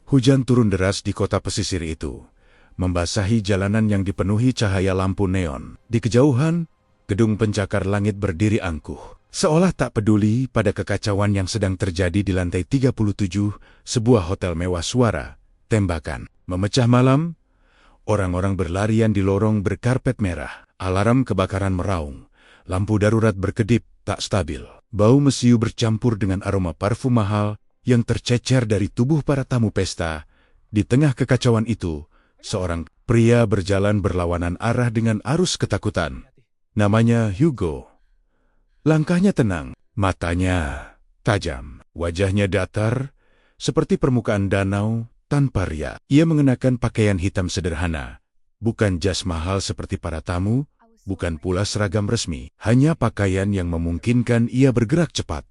Hujan turun deras di kota pesisir itu, membasahi jalanan yang dipenuhi cahaya lampu neon. Di kejauhan, gedung pencakar langit berdiri angkuh, seolah tak peduli pada kekacauan yang sedang terjadi di lantai 37, sebuah hotel mewah. Suara tembakan memecah malam, orang-orang berlarian di lorong berkarpet merah, alarm kebakaran meraung, lampu darurat berkedip tak stabil. Bau mesiu bercampur dengan aroma parfum mahal yang tercecer dari tubuh para tamu pesta. Di tengah kekacauan itu, seorang pria berjalan berlawanan arah dengan arus ketakutan. Namanya Hugo. Langkahnya tenang, matanya tajam, wajahnya datar, seperti permukaan danau tanpa riak. Ia mengenakan pakaian hitam sederhana, bukan jas mahal seperti para tamu, bukan pula seragam resmi, hanya pakaian yang memungkinkan ia bergerak cepat.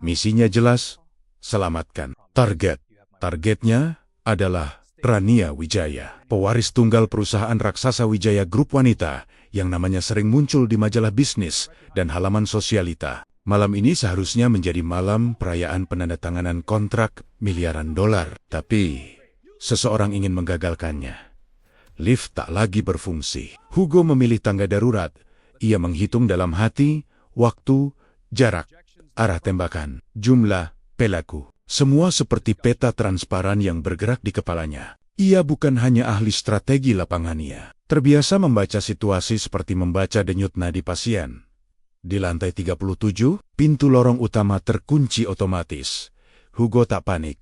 Misinya jelas, selamatkan target. Targetnya adalah Rania Wijaya, pewaris tunggal perusahaan raksasa Wijaya Grup Wanita yang namanya sering muncul di majalah bisnis dan halaman sosialita. Malam ini seharusnya menjadi malam perayaan penandatanganan kontrak miliaran dolar, tapi seseorang ingin menggagalkannya. Lift tak lagi berfungsi. Hugo memilih tangga darurat. Ia menghitung dalam hati, waktu, jarak, arah tembakan, jumlah pelaku. Semua seperti peta transparan yang bergerak di kepalanya. Ia bukan hanya ahli strategi lapangannya, terbiasa membaca situasi seperti membaca denyut nadi pasien. Di lantai 37, pintu lorong utama terkunci otomatis. Hugo tak panik.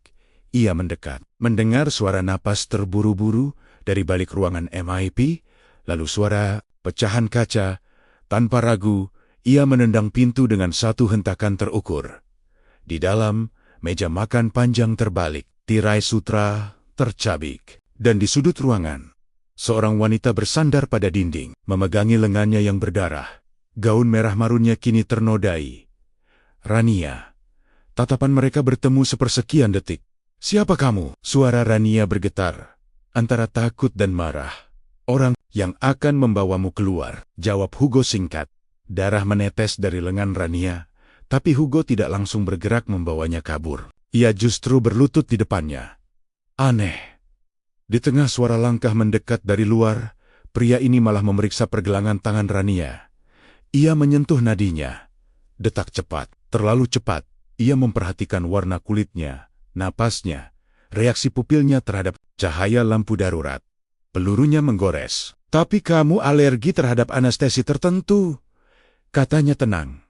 Ia mendekat, mendengar suara napas terburu-buru dari balik ruangan MIP, lalu suara pecahan kaca. Tanpa ragu, ia menendang pintu dengan satu hentakan terukur. Di dalam, meja makan panjang terbalik, tirai sutra tercabik, dan di sudut ruangan, seorang wanita bersandar pada dinding, memegangi lengannya yang berdarah. Gaun merah marunnya kini ternodai. Rania. Tatapan mereka bertemu sepersekian detik. "Siapa kamu?" Suara Rania bergetar, antara takut dan marah. "Orang yang akan membawamu keluar," jawab Hugo singkat. Darah menetes dari lengan Rania, tapi Hugo tidak langsung bergerak membawanya kabur. Ia justru berlutut di depannya. Aneh. Di tengah suara langkah mendekat dari luar, pria ini malah memeriksa pergelangan tangan Rania. Ia menyentuh nadinya. Detak cepat, terlalu cepat. Ia memperhatikan warna kulitnya, napasnya, reaksi pupilnya terhadap cahaya lampu darurat. Pelurunya menggores. "Tapi kamu alergi terhadap anestesi tertentu," katanya tenang.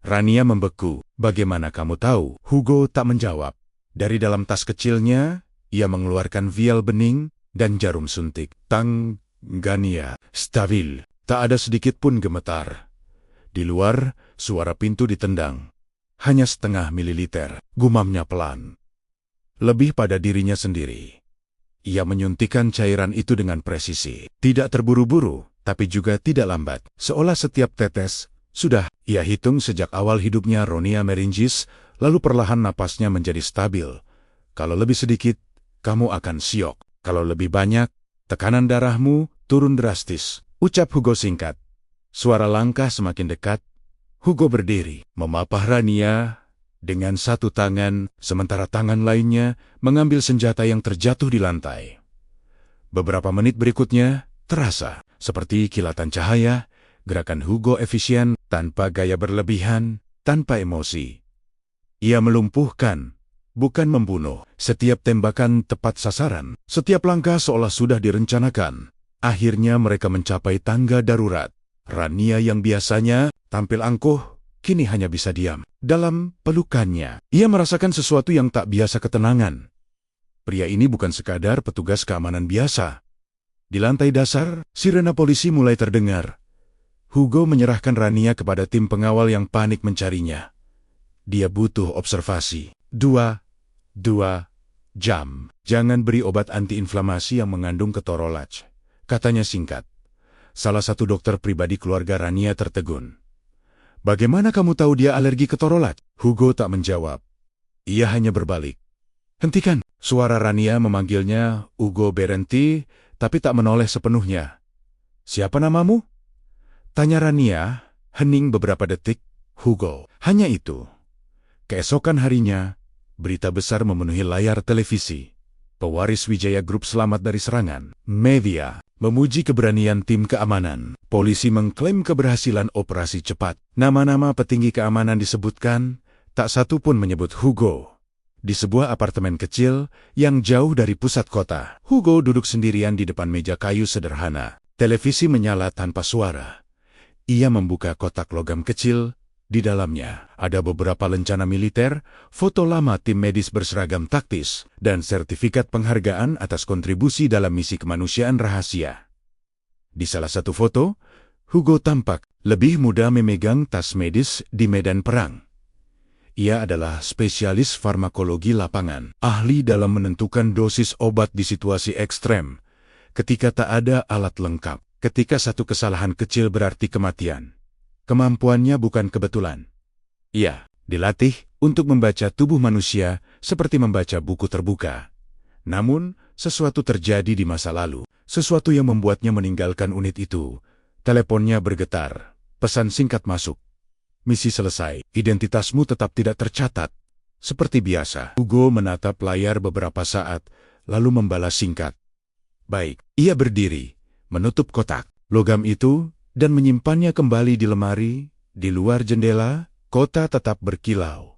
Rania membeku. "Bagaimana kamu tahu?" Hugo tak menjawab. Dari dalam tas kecilnya, ia mengeluarkan vial bening dan jarum suntik. Tangannya stabil, tak ada sedikit pun gemetar. Di luar, suara pintu ditendang. "Hanya setengah mililiter," gumamnya pelan. Lebih pada dirinya sendiri. Ia menyuntikkan cairan itu dengan presisi. Tidak terburu-buru, tapi juga tidak lambat. Seolah setiap tetes, sudah ia hitung sejak awal hidupnya Ronia Meringis, lalu perlahan napasnya menjadi stabil. "Kalau lebih sedikit, kamu akan syok. Kalau lebih banyak, tekanan darahmu turun drastis," ucap Hugo singkat. Suara langkah semakin dekat. Hugo berdiri, memapah Rania dengan satu tangan, sementara tangan lainnya mengambil senjata yang terjatuh di lantai. Beberapa menit berikutnya, terasa seperti kilatan cahaya, gerakan Hugo efisien, tanpa gaya berlebihan, tanpa emosi. Ia melumpuhkan, bukan membunuh. Setiap tembakan tepat sasaran, setiap langkah seolah sudah direncanakan. Akhirnya mereka mencapai tangga darurat. Rania yang biasanya tampil angkuh, kini hanya bisa diam. Dalam pelukannya, ia merasakan sesuatu yang tak biasa, ketenangan. Pria ini bukan sekadar petugas keamanan biasa. Di lantai dasar, sirena polisi mulai terdengar. Hugo menyerahkan Rania kepada tim pengawal yang panik mencarinya. Dia butuh observasi. Dua jam. "Jangan beri obat antiinflamasi yang mengandung ketorolak," katanya singkat. Salah satu dokter pribadi keluarga Rania tertegun. "Bagaimana kamu tahu dia alergi ketorolak?" Hugo tak menjawab. Ia hanya berbalik. "Hentikan!" Suara Rania memanggilnya. Hugo berhenti, tapi tak menoleh sepenuhnya. "Siapa namamu?" tanya Rania, hening beberapa detik. "Hugo." Hanya itu. Keesokan harinya, berita besar memenuhi layar televisi. pewaris Wijaya Group selamat dari serangan. Media memuji keberanian tim keamanan. Polisi mengklaim keberhasilan operasi cepat. Nama-nama petinggi keamanan disebutkan, tak satu pun menyebut Hugo. Di sebuah apartemen kecil yang jauh dari pusat kota, Hugo duduk sendirian di depan meja kayu sederhana. Televisi menyala tanpa suara. Ia membuka kotak logam kecil. Di dalamnya ada beberapa lencana militer, foto lama tim medis berseragam taktis, dan sertifikat penghargaan atas kontribusi dalam misi kemanusiaan rahasia. Di salah satu foto, Hugo tampak lebih muda memegang tas medis di medan perang. Ia adalah spesialis farmakologi lapangan, ahli dalam menentukan dosis obat di situasi ekstrem, ketika tak ada alat lengkap, ketika satu kesalahan kecil berarti kematian. Kemampuannya bukan kebetulan. Ia dilatih untuk membaca tubuh manusia seperti membaca buku terbuka. Namun, sesuatu terjadi di masa lalu. Sesuatu yang membuatnya meninggalkan unit itu. Teleponnya bergetar. Pesan singkat masuk. Misi selesai. Identitasmu tetap tidak tercatat. Seperti biasa, Hugo menatap layar beberapa saat, lalu membalas singkat. Baik, ia berdiri, menutup kotak logam itu, dan menyimpannya kembali di lemari. Di luar jendela, kota tetap berkilau.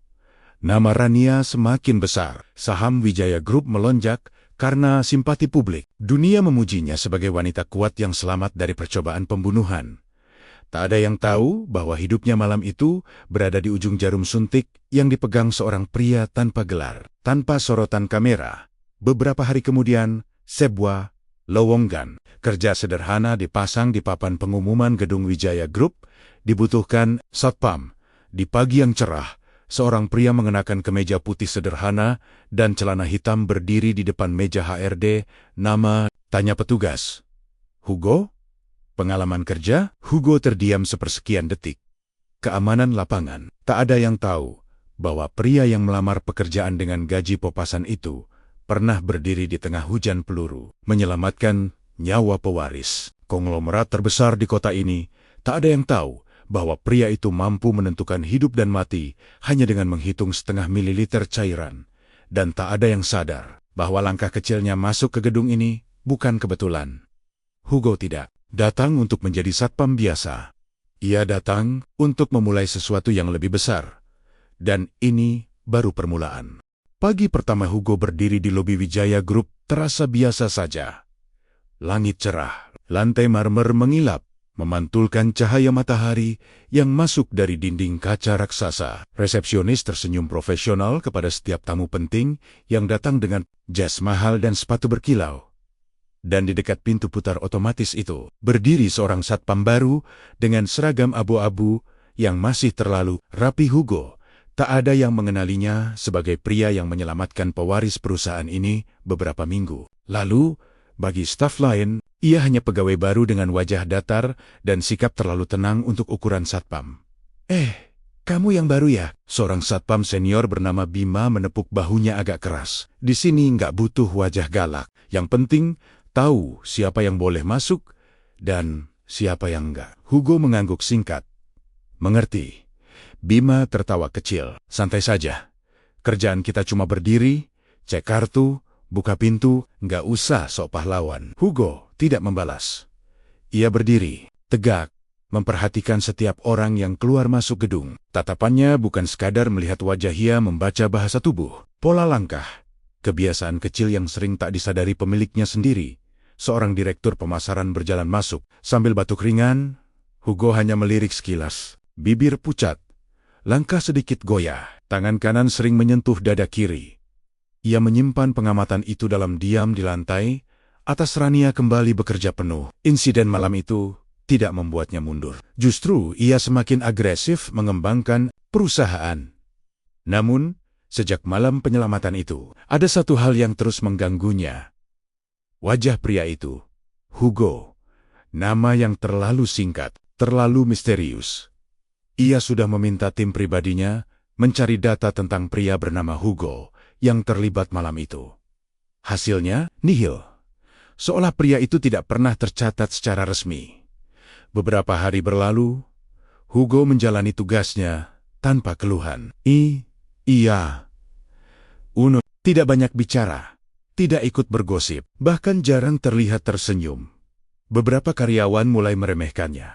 Nama Rania semakin besar. Saham Wijaya Group melonjak karena simpati publik. Dunia memujinya sebagai wanita kuat yang selamat dari percobaan pembunuhan. Tak ada yang tahu bahwa hidupnya malam itu berada di ujung jarum suntik yang dipegang seorang pria tanpa gelar, tanpa sorotan kamera. Beberapa hari kemudian, sebuah lowongan kerja sederhana dipasang di papan pengumuman gedung Wijaya Group. Dibutuhkan satpam. Di pagi yang cerah, seorang pria mengenakan kemeja putih sederhana dan celana hitam berdiri di depan meja HRD. Nama, tanya petugas. Hugo? Pengalaman kerja? Hugo terdiam sepersekian detik. Keamanan lapangan. Tak ada yang tahu bahwa pria yang melamar pekerjaan dengan gaji popasan itu pernah berdiri di tengah hujan peluru, menyelamatkan nyawa pewaris konglomerat terbesar di kota ini. Tak ada yang tahu bahwa pria itu mampu menentukan hidup dan mati hanya dengan menghitung setengah mililiter cairan. Dan tak ada yang sadar bahwa langkah kecilnya masuk ke gedung ini bukan kebetulan. Hugo tidak datang untuk menjadi satpam biasa. Ia datang untuk memulai sesuatu yang lebih besar. Dan ini baru permulaan. Pagi pertama Hugo berdiri di lobi Wijaya Group terasa biasa saja. Langit cerah, lantai marmer mengilap, memantulkan cahaya matahari yang masuk dari dinding kaca raksasa. Resepsionis tersenyum profesional kepada setiap tamu penting yang datang dengan jas mahal dan sepatu berkilau. Dan di dekat pintu putar otomatis itu, berdiri seorang satpam baru dengan seragam abu-abu yang masih terlalu rapi. Hugo tak ada yang mengenalinya sebagai pria yang menyelamatkan pewaris perusahaan ini beberapa minggu lalu. Bagi staf lain, ia hanya pegawai baru dengan wajah datar dan sikap terlalu tenang untuk ukuran satpam. Kamu yang baru ya? Seorang satpam senior bernama Bima menepuk bahunya agak keras. Di sini nggak butuh wajah galak. Yang penting, tahu siapa yang boleh masuk dan siapa yang enggak. Hugo mengangguk singkat. Mengerti. Bima tertawa kecil. Santai saja. Kerjaan kita cuma berdiri, cek kartu, buka pintu, nggak usah sok pahlawan. Hugo tidak membalas. Ia berdiri, tegak, memperhatikan setiap orang yang keluar masuk gedung. Tatapannya bukan sekadar melihat wajah, ia membaca bahasa tubuh, pola langkah, kebiasaan kecil yang sering tak disadari pemiliknya sendiri. Seorang direktur pemasaran berjalan masuk, sambil batuk ringan. Hugo hanya melirik sekilas, bibir pucat, langkah sedikit goyah, tangan kanan sering menyentuh dada kiri. Ia menyimpan pengamatan itu dalam diam di lantai. Atas Rania kembali bekerja penuh. Insiden malam itu tidak membuatnya mundur. Justru ia semakin agresif mengembangkan perusahaan. Namun, sejak malam penyelamatan itu, ada satu hal yang terus mengganggunya. Wajah pria itu, Hugo, nama yang terlalu singkat, terlalu misterius. Ia sudah meminta tim pribadinya mencari data tentang pria bernama Hugo yang terlibat malam itu. Hasilnya, nihil. Seolah pria itu tidak pernah tercatat secara resmi. Beberapa hari berlalu, Hugo menjalani tugasnya tanpa keluhan. Iya. Uno tidak banyak bicara. tidak ikut bergosip, bahkan jarang terlihat tersenyum. Beberapa karyawan mulai meremehkannya.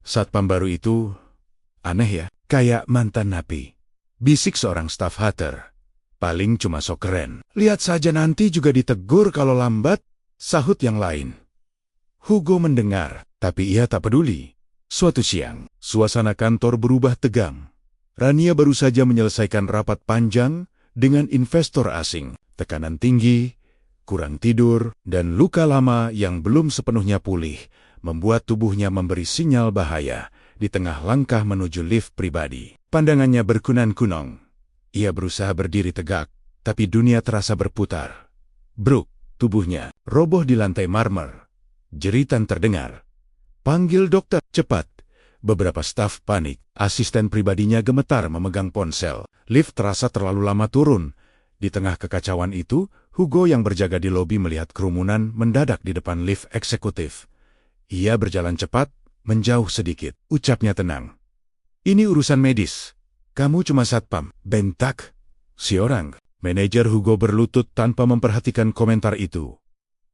Satpam baru itu, aneh ya, kayak mantan napi. Bisik seorang staf Hatter. Paling cuma sok keren. Lihat saja nanti juga ditegur kalau lambat, sahut yang lain. Hugo mendengar, tapi ia tak peduli. Suatu siang, suasana kantor berubah tegang. Rania baru saja menyelesaikan rapat panjang dengan investor asing. Tekanan tinggi, kurang tidur, dan luka lama yang belum sepenuhnya pulih membuat tubuhnya memberi sinyal bahaya di tengah langkah menuju lift pribadi. Pandangannya berkunang-kunang. Ia berusaha berdiri tegak, tapi dunia terasa berputar. Bruk, tubuhnya roboh di lantai marmer. Jeritan terdengar. Panggil dokter, cepat. Beberapa staf panik. Asisten pribadinya gemetar memegang ponsel. Lift terasa terlalu lama turun. Di tengah kekacauan itu, Hugo yang berjaga di lobi melihat kerumunan mendadak di depan lift eksekutif. Ia berjalan cepat, menjauh sedikit. Ucapnya tenang. Ini urusan medis. Kamu cuma satpam. Bentak si orang. Manajer Hugo berlutut tanpa memperhatikan komentar itu.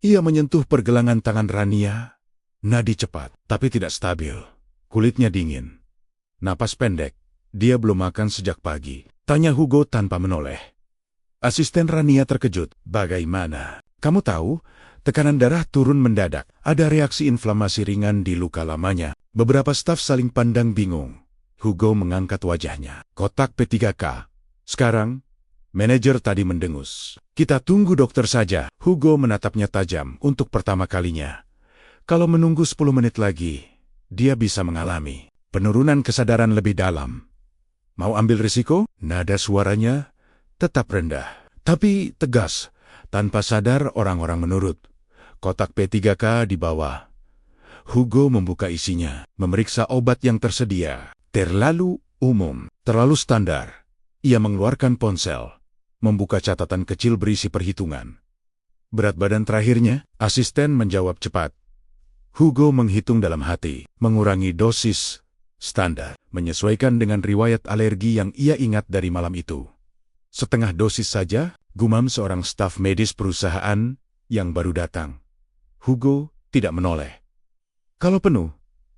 Ia menyentuh pergelangan tangan Rania. Nadi cepat, tapi tidak stabil. Kulitnya dingin. Napas pendek. Dia belum makan sejak pagi. Tanya Hugo tanpa menoleh. Asisten Rania terkejut. Bagaimana? Kamu tahu, tekanan darah turun mendadak. Ada reaksi inflamasi ringan di luka lamanya. Beberapa staf saling pandang bingung. Hugo mengangkat wajahnya. Kotak P3K. Sekarang, manajer tadi mendengus. Kita tunggu dokter saja. Hugo menatapnya tajam untuk pertama kalinya. Kalau menunggu 10 menit lagi, dia bisa mengalami penurunan kesadaran lebih dalam. Mau ambil risiko? Nada suaranya tetap rendah, tapi tegas. Tanpa sadar orang-orang menurut. Kotak P3K di bawah. Hugo membuka isinya, memeriksa obat yang tersedia. Terlalu umum, terlalu standar. Ia mengeluarkan ponsel, membuka catatan kecil berisi perhitungan. Berat badan terakhirnya, asisten menjawab cepat. Hugo menghitung dalam hati, mengurangi dosis standar, menyesuaikan dengan riwayat alergi yang ia ingat dari malam itu. Setengah dosis saja, gumam seorang staf medis perusahaan yang baru datang. Hugo tidak menoleh. Kalau penuh,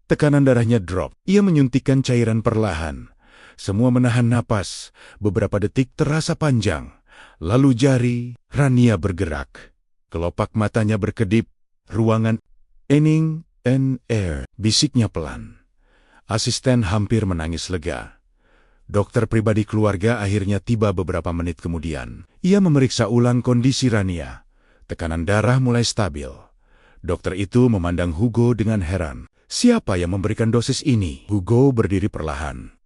tekanan darahnya drop. Ia menyuntikkan cairan perlahan. Semua menahan napas. Beberapa detik terasa panjang. Lalu jari Rania bergerak. Kelopak matanya berkedip. Ruangan ening and air. Bisiknya pelan. Asisten hampir menangis lega. Dokter pribadi keluarga akhirnya tiba beberapa menit kemudian. Ia memeriksa ulang kondisi Rania. Tekanan darah mulai stabil. Dokter itu memandang Hugo dengan heran. Siapa yang memberikan dosis ini? Hugo berdiri perlahan.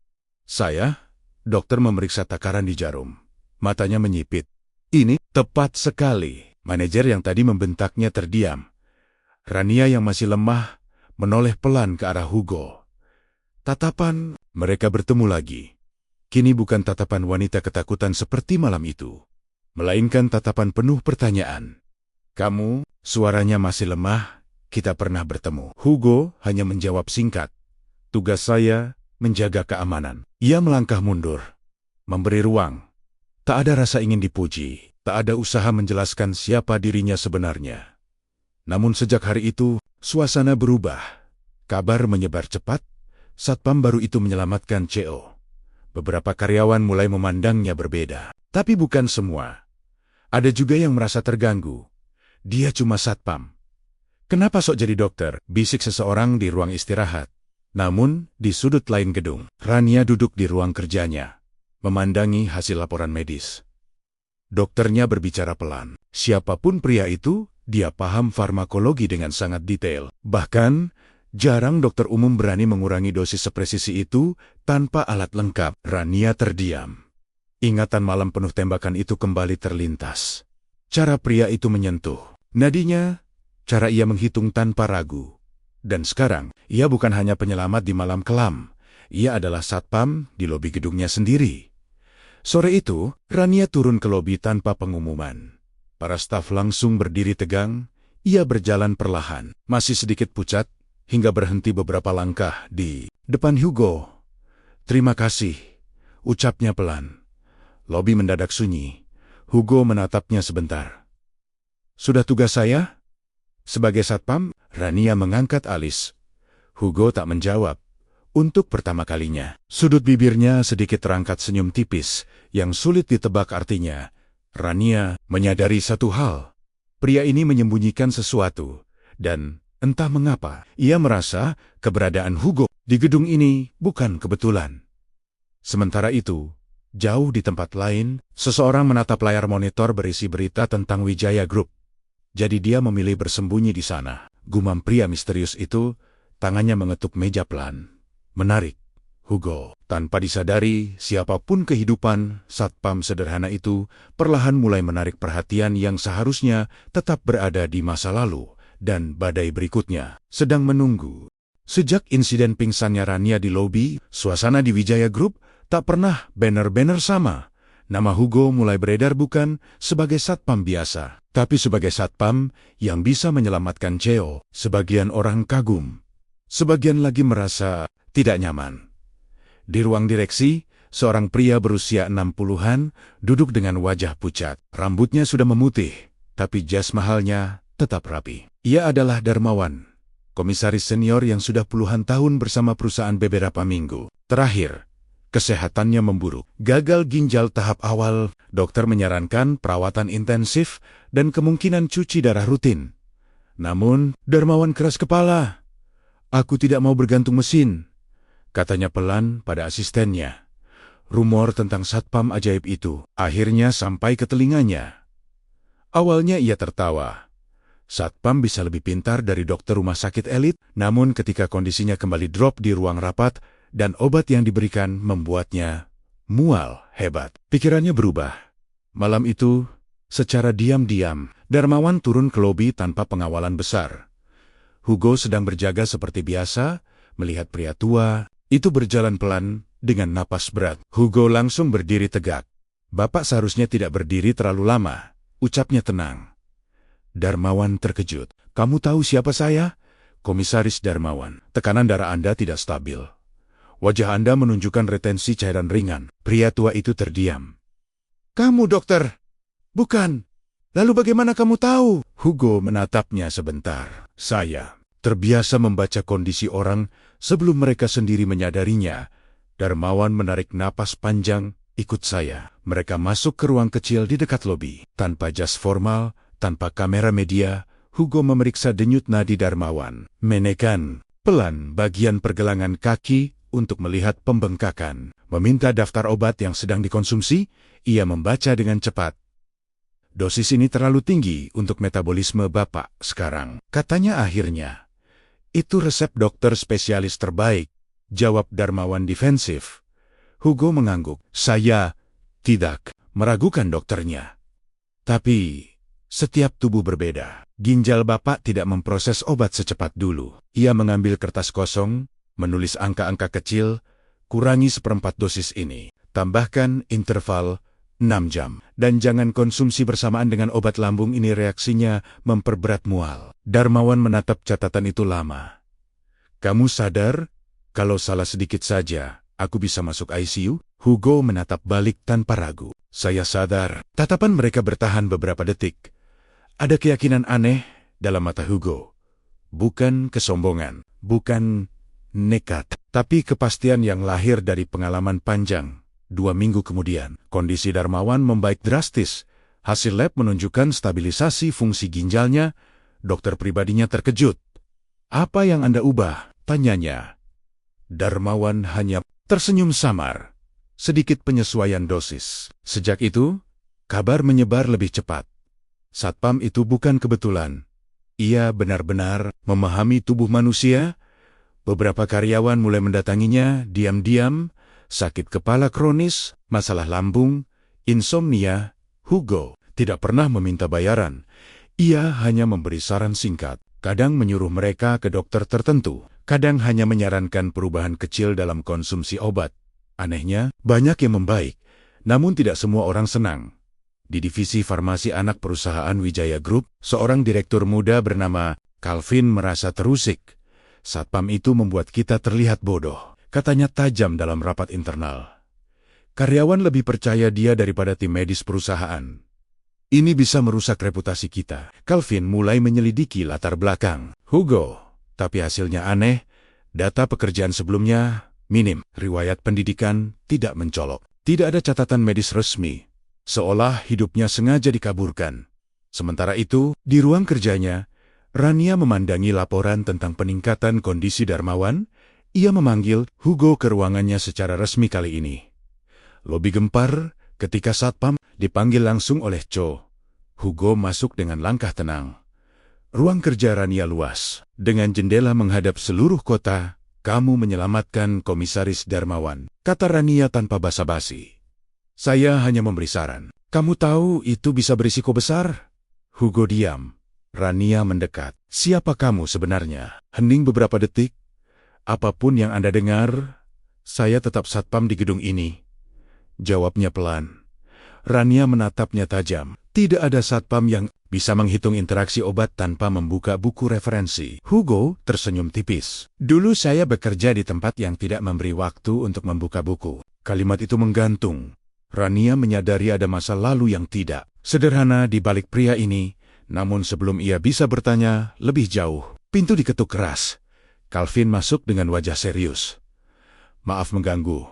Saya, dokter memeriksa takaran di jarum. Matanya menyipit. Ini tepat sekali. Manajer yang tadi membentaknya terdiam. Rania yang masih lemah menoleh pelan ke arah Hugo. Tatapan mereka bertemu lagi. Kini bukan tatapan wanita ketakutan seperti malam itu, melainkan tatapan penuh pertanyaan. Kamu, suaranya masih lemah. Kita pernah bertemu. Hugo hanya menjawab singkat. Tugas saya menjaga keamanan. Ia melangkah mundur, memberi ruang. Tak ada rasa ingin dipuji, tak ada usaha menjelaskan siapa dirinya sebenarnya. Namun sejak hari itu, suasana berubah. Kabar menyebar cepat, satpam baru itu menyelamatkan CO. Beberapa karyawan mulai memandangnya berbeda. Tapi bukan semua. Ada juga yang merasa terganggu. Dia cuma satpam. Kenapa sok jadi dokter? Bisik seseorang di ruang istirahat. Namun, di sudut lain gedung, Rania duduk di ruang kerjanya, memandangi hasil laporan medis. Dokternya berbicara pelan. Siapapun pria itu, dia paham farmakologi dengan sangat detail. Bahkan, jarang dokter umum berani mengurangi dosis sepresisi itu tanpa alat lengkap. Rania terdiam. Ingatan malam penuh tembakan itu kembali terlintas. Cara pria itu menyentuh. Nadinya, cara ia menghitung tanpa ragu. Dan sekarang, ia bukan hanya penyelamat di malam kelam. Ia adalah satpam di lobi gedungnya sendiri. Sore itu, Rania turun ke lobi tanpa pengumuman. Para staf langsung berdiri tegang. Ia berjalan perlahan, masih sedikit pucat, hingga berhenti beberapa langkah di depan Hugo. Terima kasih, ucapnya pelan. Lobi mendadak sunyi. Hugo menatapnya sebentar. Sudah tugas saya? Sebagai satpam, Rania mengangkat alis. Hugo tak menjawab. Untuk pertama kalinya, sudut bibirnya sedikit terangkat senyum tipis, yang sulit ditebak artinya. Rania menyadari satu hal. Pria ini menyembunyikan sesuatu, dan entah mengapa, ia merasa keberadaan Hugo di gedung ini bukan kebetulan. Sementara itu, jauh di tempat lain, seseorang menatap layar monitor berisi berita tentang Wijaya Group. Jadi dia memilih bersembunyi di sana. Gumam pria misterius itu, tangannya mengetuk meja pelan. Menarik, Hugo. Tanpa disadari, siapapun kehidupan, satpam sederhana itu perlahan mulai menarik perhatian yang seharusnya tetap berada di masa lalu dan badai berikutnya sedang menunggu. Sejak insiden pingsannya Rania di lobi, suasana di Wijaya Group tak pernah banner-banner sama. Nama Hugo mulai beredar bukan sebagai satpam biasa, tapi sebagai satpam yang bisa menyelamatkan Cheo. Sebagian orang kagum, sebagian lagi merasa tidak nyaman. Di ruang direksi, seorang pria berusia 60-an duduk dengan wajah pucat. Rambutnya sudah memutih, tapi jas mahalnya tetap rapi. Ia adalah Darmawan, komisaris senior yang sudah puluhan tahun bersama perusahaan beberapa minggu. Terakhir, kesehatannya memburuk. Gagal ginjal tahap awal, dokter menyarankan perawatan intensif dan kemungkinan cuci darah rutin. Namun, Darmawan keras kepala. "Aku tidak mau bergantung mesin," katanya pelan pada asistennya. Rumor tentang satpam ajaib itu akhirnya sampai ke telinganya. Awalnya ia tertawa. Satpam bisa lebih pintar dari dokter rumah sakit elit, namun ketika kondisinya kembali drop di ruang rapat dan obat yang diberikan membuatnya mual hebat, pikirannya berubah. Malam itu, secara diam-diam, Darmawan turun ke lobi tanpa pengawalan besar. Hugo sedang berjaga seperti biasa, melihat pria tua itu berjalan pelan dengan napas berat. Hugo langsung berdiri tegak. "Bapak seharusnya tidak berdiri terlalu lama," ucapnya tenang. Darmawan terkejut. "Kamu tahu siapa saya?" "Komisaris Darmawan. Tekanan darah Anda tidak stabil. Wajah Anda menunjukkan retensi cairan ringan." Pria tua itu terdiam. "Kamu dokter?" "Bukan. Lalu bagaimana kamu tahu?" Hugo menatapnya sebentar. "Saya terbiasa membaca kondisi orang sebelum mereka sendiri menyadarinya." Darmawan menarik napas panjang. "Ikut saya." Mereka masuk ke ruang kecil di dekat lobi. Tanpa jas formal, tanpa kamera media, Hugo memeriksa denyut nadi Darmawan. Menekan pelan bagian pergelangan kaki untuk melihat pembengkakan. Meminta daftar obat yang sedang dikonsumsi, ia membaca dengan cepat. "Dosis ini terlalu tinggi untuk metabolisme Bapak sekarang," katanya akhirnya. "Itu resep dokter spesialis terbaik," jawab Darmawan defensif. Hugo mengangguk. "Saya tidak meragukan dokternya. Tapi setiap tubuh berbeda. Ginjal Bapak tidak memproses obat secepat dulu." Ia mengambil kertas kosong, menulis angka-angka kecil. "Kurangi 1/4 dosis ini. Tambahkan interval 6 jam. Dan jangan konsumsi bersamaan dengan obat lambung ini, reaksinya memperberat mual." Darmawan menatap catatan itu lama. "Kamu sadar kalau salah sedikit saja, aku bisa masuk ICU?" Hugo menatap balik tanpa ragu. "Saya sadar." Tatapan mereka bertahan beberapa detik. Ada keyakinan aneh dalam mata Hugo. Bukan kesombongan, bukan nekat, tapi kepastian yang lahir dari pengalaman panjang. 2 minggu kemudian, kondisi Darmawan membaik drastis. Hasil lab menunjukkan stabilisasi fungsi ginjalnya. Dokter pribadinya terkejut. "Apa yang Anda ubah?" tanyanya. Darmawan hanya tersenyum samar. "Sedikit penyesuaian dosis." Sejak itu, kabar menyebar lebih cepat. Satpam itu bukan kebetulan. Ia benar-benar memahami tubuh manusia. Beberapa karyawan mulai mendatanginya diam-diam. Sakit kepala kronis, masalah lambung, insomnia. Hugo tidak pernah meminta bayaran. Ia hanya memberi saran singkat. Kadang menyuruh mereka ke dokter tertentu. Kadang hanya menyarankan perubahan kecil dalam konsumsi obat. Anehnya, banyak yang membaik. Namun tidak semua orang senang. Di divisi farmasi anak perusahaan Wijaya Group, seorang direktur muda bernama Calvin merasa terusik. "Satpam itu membuat kita terlihat bodoh," katanya tajam dalam rapat internal. "Karyawan lebih percaya dia daripada tim medis perusahaan." Ini bisa merusak reputasi kita. Calvin mulai menyelidiki latar belakang Hugo, tapi hasilnya aneh. Data pekerjaan sebelumnya minim. Riwayat pendidikan tidak mencolok. Tidak ada catatan medis resmi. Seolah hidupnya sengaja dikaburkan. Sementara itu, di ruang kerjanya, Rania memandangi laporan tentang peningkatan kondisi Darmawan. Ia memanggil Hugo ke ruangannya secara resmi kali ini. Lobi gempar ketika Satpam dipanggil langsung oleh Cho. Hugo masuk dengan langkah tenang. Ruang kerja Rania luas. Dengan jendela menghadap seluruh kota, kamu menyelamatkan Komisaris Darmawan, kata Rania tanpa basa-basi. Saya hanya memberi saran. Kamu tahu itu bisa berisiko besar? Hugo diam. Rania mendekat. Siapa kamu sebenarnya? Hening beberapa detik. Apapun yang Anda dengar, saya tetap satpam di gedung ini. Jawabnya pelan. Rania menatapnya tajam. Tidak ada satpam yang bisa menghitung interaksi obat tanpa membuka buku referensi. Hugo tersenyum tipis. Dulu saya bekerja di tempat yang tidak memberi waktu untuk membuka buku. Kalimat itu menggantung. Rania menyadari ada masa lalu yang tidak sederhana di balik pria ini. Namun sebelum ia bisa bertanya lebih jauh, pintu diketuk keras. Calvin masuk dengan wajah serius. Maaf mengganggu,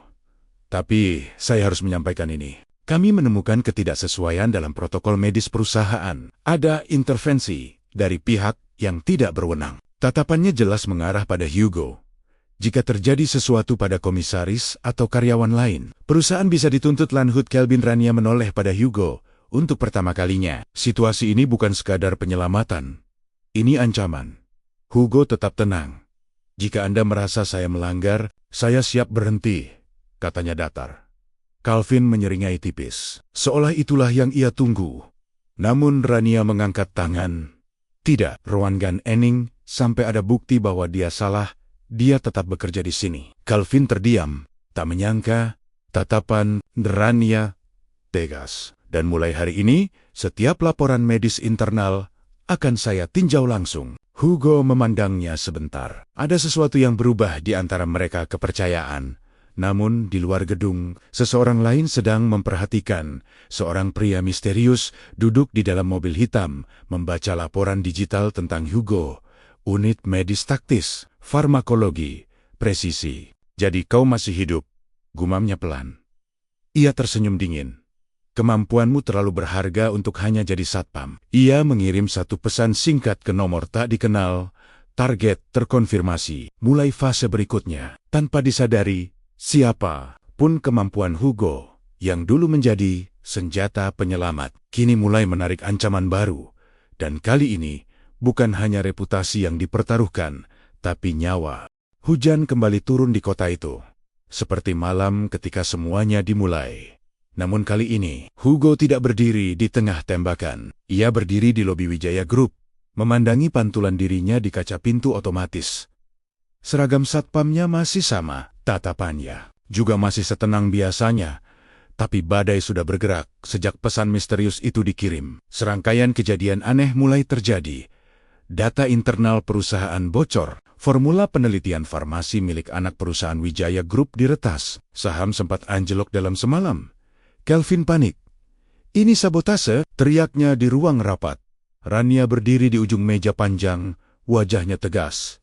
tapi saya harus menyampaikan ini. Kami menemukan ketidaksesuaian dalam protokol medis perusahaan. Ada intervensi dari pihak yang tidak berwenang. Tatapannya jelas mengarah pada Hugo. Jika terjadi sesuatu pada komisaris atau karyawan lain, perusahaan bisa dituntut. Lanhut Kelvin. Rania menoleh pada Hugo. Untuk pertama kalinya, situasi ini bukan sekadar penyelamatan. Ini ancaman. Hugo tetap tenang. Jika Anda merasa saya melanggar, saya siap berhenti, katanya datar. Calvin menyeringai tipis, seolah itulah yang ia tunggu. Namun Rania mengangkat tangan. Tidak, Rowan Gan Ening, sampai ada bukti bahwa dia salah, dia tetap bekerja di sini. Calvin terdiam, tak menyangka, tatapan Rania tegas. Dan mulai hari ini, setiap laporan medis internal akan saya tinjau langsung. Hugo memandangnya sebentar. Ada sesuatu yang berubah di antara mereka kepercayaan. Namun di luar gedung, seseorang lain sedang memperhatikan. Seorang pria misterius duduk di dalam mobil hitam, membaca laporan digital tentang Hugo. Unit medis taktis, farmakologi, presisi. Jadi kau masih hidup, gumamnya pelan. Ia tersenyum dingin. Kemampuanmu terlalu berharga untuk hanya jadi satpam. Ia mengirim satu pesan singkat ke nomor tak dikenal. Target terkonfirmasi. Mulai fase berikutnya. Tanpa disadari, siapa pun kemampuan Hugo, yang dulu menjadi senjata penyelamat, kini mulai menarik ancaman baru. Dan kali ini, bukan hanya reputasi yang dipertaruhkan, tapi nyawa. Hujan kembali turun di kota itu. Seperti malam ketika semuanya dimulai. Namun kali ini, Hugo tidak berdiri di tengah tembakan. Ia berdiri di lobi Wijaya Group, memandangi pantulan dirinya di kaca pintu otomatis. Seragam satpamnya masih sama, tatapannya juga masih setenang biasanya. Tapi badai sudah bergerak sejak pesan misterius itu dikirim. Serangkaian kejadian aneh mulai terjadi. Data internal perusahaan bocor. Formula penelitian farmasi milik anak perusahaan Wijaya Group diretas. Saham sempat anjlok dalam semalam. Kelvin panik. Ini sabotase, teriaknya di ruang rapat. Rania berdiri di ujung meja panjang, wajahnya tegas.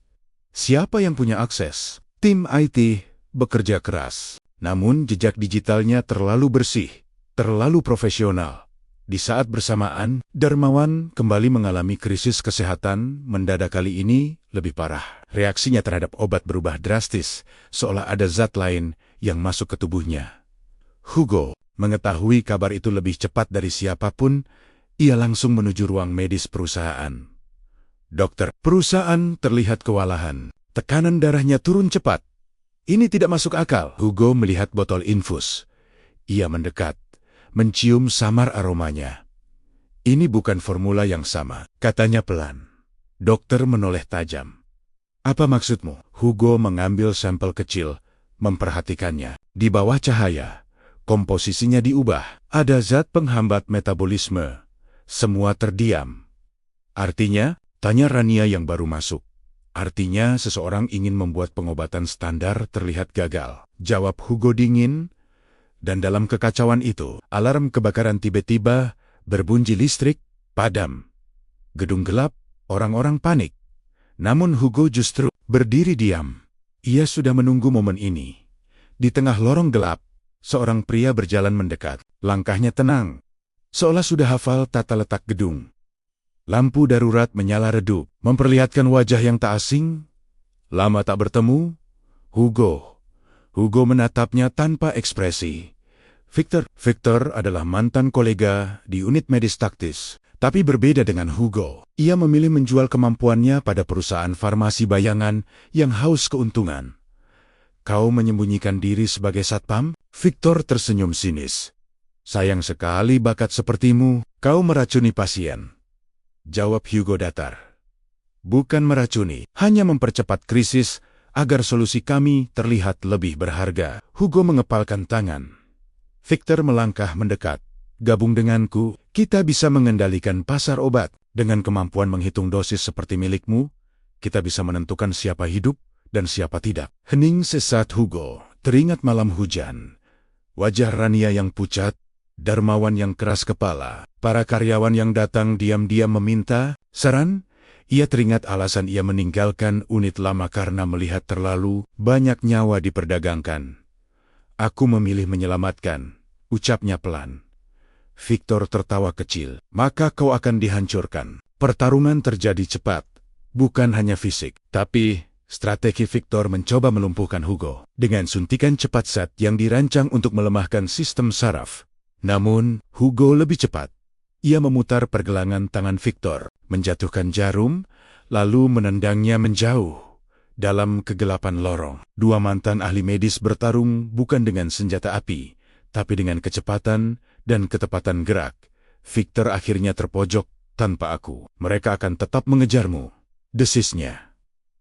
Siapa yang punya akses? Tim IT bekerja keras. Namun jejak digitalnya terlalu bersih, terlalu profesional. Di saat bersamaan, Darmawan kembali mengalami krisis kesehatan. Mendadak kali ini lebih parah. Reaksinya terhadap obat berubah drastis, seolah ada zat lain yang masuk ke tubuhnya. Hugo mengetahui kabar itu lebih cepat dari siapapun. Ia langsung menuju ruang medis perusahaan. Dokter, perusahaan terlihat kewalahan. Tekanan darahnya turun cepat. Ini tidak masuk akal. Hugo melihat botol infus. Ia mendekat, mencium samar aromanya. Ini bukan formula yang sama, katanya pelan. Dokter menoleh tajam. Apa maksudmu? Hugo mengambil sampel kecil, memperhatikannya. Di bawah cahaya, komposisinya diubah. Ada zat penghambat metabolisme. Semua terdiam. Artinya, tanya Rania yang baru masuk. Artinya seseorang ingin membuat pengobatan standar terlihat gagal. Jawab Hugo dingin. Dan dalam kekacauan itu, alarm kebakaran tiba-tiba Berbunyi listrik, padam. Gedung gelap, orang-orang panik. Namun Hugo justru berdiri diam. Ia sudah menunggu momen ini. Di tengah lorong gelap, seorang pria berjalan mendekat. Langkahnya tenang, seolah sudah hafal tata letak gedung. Lampu darurat menyala redup, memperlihatkan wajah yang tak asing. Lama tak bertemu, Hugo. Hugo menatapnya tanpa ekspresi. Victor adalah mantan kolega di unit medis taktis. Tapi berbeda dengan Hugo. Ia memilih menjual kemampuannya pada perusahaan farmasi bayangan yang haus keuntungan. Kau menyembunyikan diri sebagai satpam? Victor tersenyum sinis. Sayang sekali bakat sepertimu, kau meracuni pasien. Jawab Hugo datar. Bukan meracuni, hanya mempercepat krisis agar solusi kami terlihat lebih berharga. Hugo mengepalkan tangan. Victor melangkah mendekat. Gabung denganku, kita bisa mengendalikan pasar obat. Dengan kemampuan menghitung dosis seperti milikmu, kita bisa menentukan siapa hidup dan siapa tidak. Hening sesaat Hugo, teringat malam hujan. Wajah Rania yang pucat, Darmawan yang keras kepala, para karyawan yang datang diam-diam meminta saran. Ia teringat alasan ia meninggalkan unit lama karena melihat terlalu banyak nyawa diperdagangkan. Aku memilih menyelamatkan, ucapnya pelan. Victor tertawa kecil. Maka kau akan dihancurkan. Pertarungan terjadi cepat, bukan hanya fisik. Tapi, strategi Victor mencoba melumpuhkan Hugo dengan suntikan cepat zat yang dirancang untuk melemahkan sistem saraf. Namun, Hugo lebih cepat. Ia memutar pergelangan tangan Victor, menjatuhkan jarum, lalu menendangnya menjauh. Dalam kegelapan lorong, dua mantan ahli medis bertarung bukan dengan senjata api, tapi dengan kecepatan dan ketepatan gerak. Victor akhirnya terpojok tanpa aku. Mereka akan tetap mengejarmu, desisnya.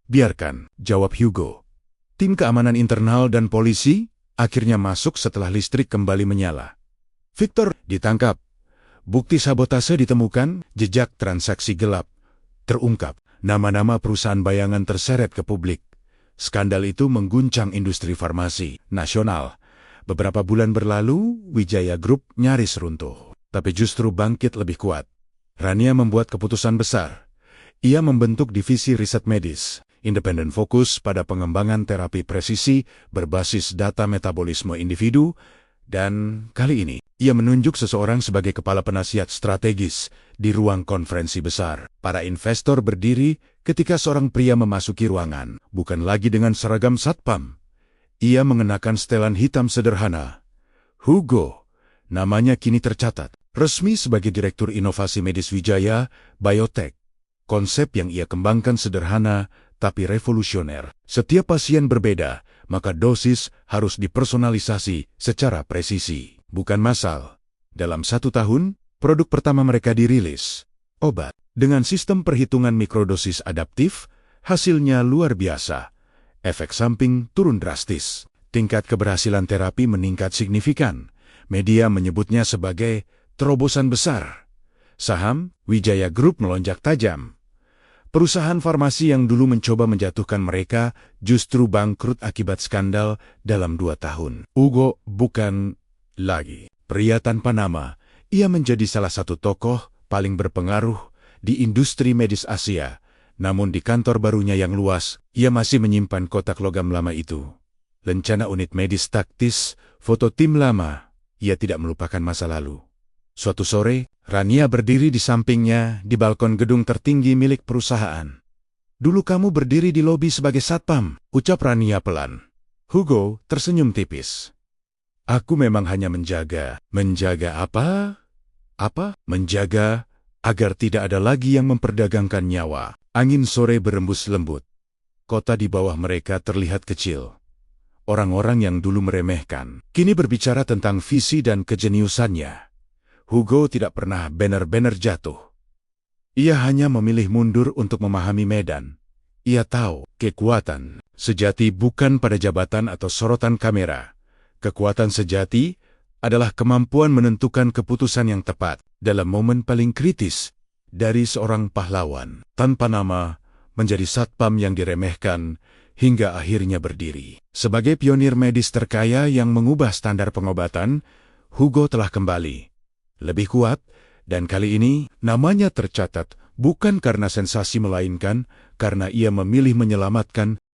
Biarkan, jawab Hugo. Tim keamanan internal dan polisi akhirnya masuk setelah listrik kembali menyala. Victor ditangkap. Bukti sabotase ditemukan, jejak transaksi gelap terungkap. Nama-nama perusahaan bayangan terseret ke publik. Skandal itu mengguncang industri farmasi nasional. Beberapa bulan berlalu, Wijaya Group nyaris runtuh. Tapi justru bangkit lebih kuat. Rania membuat keputusan besar. Ia membentuk divisi riset medis, independen fokus pada pengembangan terapi presisi berbasis data metabolisme individu, dan kali ini, ia menunjuk seseorang sebagai kepala penasihat strategis di ruang konferensi besar. Para investor berdiri ketika seorang pria memasuki ruangan, bukan lagi dengan seragam satpam. Ia mengenakan setelan hitam sederhana. Hugo, namanya kini tercatat, resmi sebagai Direktur Inovasi Medis Wijaya Biotech. Konsep yang ia kembangkan sederhana tapi revolusioner. Setiap pasien berbeda, maka dosis harus dipersonalisasi secara presisi, bukan massal. Dalam 1 tahun, produk pertama mereka dirilis, obat. Dengan sistem perhitungan mikrodosis adaptif, hasilnya luar biasa. Efek samping turun drastis. Tingkat keberhasilan terapi meningkat signifikan. Media menyebutnya sebagai terobosan besar. Saham Wijaya Group melonjak tajam. Perusahaan farmasi yang dulu mencoba menjatuhkan mereka justru bangkrut akibat skandal dalam 2 tahun. Hugo bukan lagi pria tanpa nama. Ia menjadi salah satu tokoh paling berpengaruh di industri medis Asia. Namun di kantor barunya yang luas, ia masih menyimpan kotak logam lama itu. Lencana unit medis taktis, foto tim lama. Ia tidak melupakan masa lalu. Suatu sore, Rania berdiri di sampingnya di balkon gedung tertinggi milik perusahaan. Dulu kamu berdiri di lobi sebagai satpam, ucap Rania pelan. Hugo tersenyum tipis. Aku memang hanya menjaga. Menjaga apa? Menjaga agar tidak ada lagi yang memperdagangkan nyawa. Angin sore berembus lembut. Kota di bawah mereka terlihat kecil. Orang-orang yang dulu meremehkan, kini berbicara tentang visi dan kejeniusannya. Hugo tidak pernah benar-benar jatuh. Ia hanya memilih mundur untuk memahami medan. Ia tahu, kekuatan sejati bukan pada jabatan atau sorotan kamera. Kekuatan sejati adalah kemampuan menentukan keputusan yang tepat dalam momen paling kritis. Dari seorang pahlawan tanpa nama menjadi satpam yang diremehkan hingga akhirnya berdiri. Sebagai pionir medis terkaya yang mengubah standar pengobatan, Hugo telah kembali. Lebih kuat Dan kali ini, namanya tercatat bukan karena sensasi melainkan karena ia memilih menyelamatkan